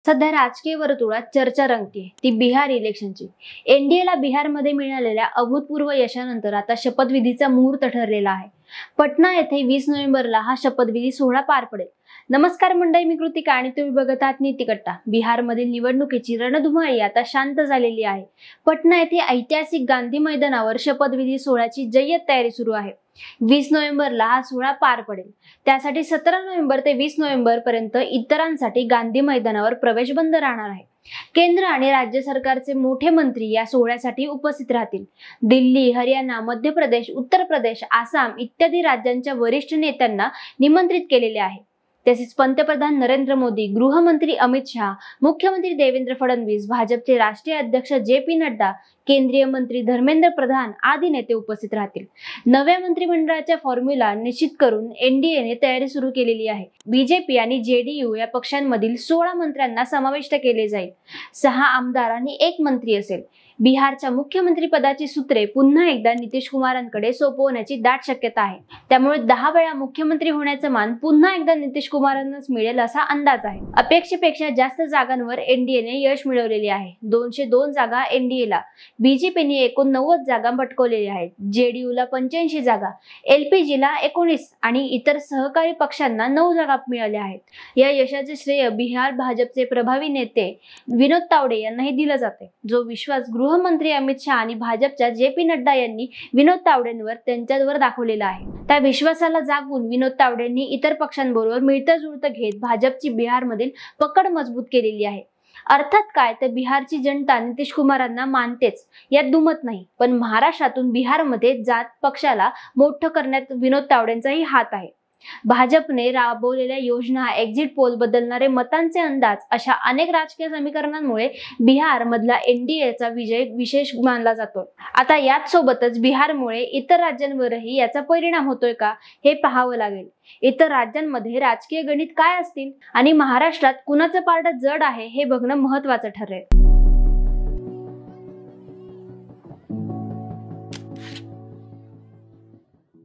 सध्या राजकीय वर्तुळात चर्चा रंगते ती बिहार इलेक्शनची। एनडीएला बिहारमध्ये मिळालेल्या अभूतपूर्व यशानंतर आता शपथविधीचा मुहूर्त ठरलेला आहे। पटना येथे 20 नोव्हेंबरला हा शपथविधी सोहळा पार पडेल। नमस्कार मंडळी, मी कृतिका आणि तुम्ही बघत आहात नीतिकट्टा। बिहारमधील निवडणुकीची रणधुमाळी आता शांत झालेली आहे। पटना येथे ऐतिहासिक गांधी मैदानावर शपथविधी सोहळ्याची जय्यत तयारी सुरू आहे। 20 नोव्हेंबरला हा सोहळा पार पडेल। त्यासाठी 17 नोव्हेंबर ते 20 नोव्हेंबर पर्यंत इतरांसाठी गांधी मैदानावर प्रवेश बंद राहणार आहे। केंद्र आणि राज्य सरकारचे मोठे मंत्री या सोहळ्यासाठी उपस्थित राहतील। दिल्ली, हरियाणा, मध्य प्रदेश, उत्तर प्रदेश, आसाम इत्यादी राज्यांच्या वरिष्ठ नेत्यांना निमंत्रित केलेले आहे। तसेच पंतप्रधान नरेंद्र मोदी, गृहमंत्री अमित शहा, मुख्यमंत्री देवेंद्र फडणवीस, भाजपचे राष्ट्रीय अध्यक्ष जे.पी. नड्डा, केंद्रीय मंत्री धर्मेंद्र प्रधान आदी नेते उपस्थित राहतील। नव्या मंत्रिमंडळाच्या फॉर्म्युला निश्चित करून एनडीएने तयारी सुरू केलेली आहे। बीजेपी आणि जेडीयू या पक्षांमधील 16 मंत्र्यांना समाविष्ट केले जाईल। 6 आमदार आणि 1 मंत्री असेल। बिहारच्या मुख्यमंत्री पदाची सूत्रे पुन्हा एकदा नितीश कुमारांकडे सोपवण्याची दाट शक्यता आहे। त्यामुळे 10 वेळा मुख्यमंत्री होण्याचा मान पुन्हा एकदा नितीश कुमारांनाच मिळेल असा अंदाज आहे। अपेक्षेपेक्षा जास्त जागांवर एनडीएने यश मिळवलेले आहे। 202 जागा एनडीएला, बीजेपीने एकूण 90 जागा पटकावलेल्या आहेत। जेडीयूला 85 जागा, एलपीजीला 19 आणि इतर सहकारी पक्षांना 9 जागा मिळाल्या आहेत। या यशाचे श्रेय बिहार भाजपचे प्रभावी नेते विनोद तावडे यांनाही दिले जाते। जो विश्वास गृहमंत्री अमित शहा आणि भाजपच्या जे.पी. नड्डा यांनी विनोद तावडेंवर त्यांच्यावर दाखवलेला आहे। त्या विश्वासाला जागून विनोद तावडेंनी इतर पक्षांबरोबर मिळतं जुळतं घेत भाजपची बिहारमधील पकड मजबूत केलेली आहे। अर्थात काय तर बिहारची जनता नितीश कुमारांना मानतेच, यात दुमत नाही। पण महाराष्ट्रातून बिहारमध्ये जात पक्षाला मोठं करण्यात विनोद तावडेंचाही हात आहे। भाजपने राबवलेल्या योजना, एक्झिट पोल, बदलणारे मतांचे अंदाज अशा अनेक राजकीय समीकरणांमुळे बिहार मधला एनडीएचा विजय विशेष मानला जातो। आता याच सोबतच बिहारमुळे इतर राज्यांवरही याचा परिणाम होतोय का हे पाहावं लागेल। इतर राज्यांमध्ये राजकीय गणित काय असतील आणि महाराष्ट्रात कुणाचं पारडं जड आहे हे बघणं महत्त्वाचं ठरेल।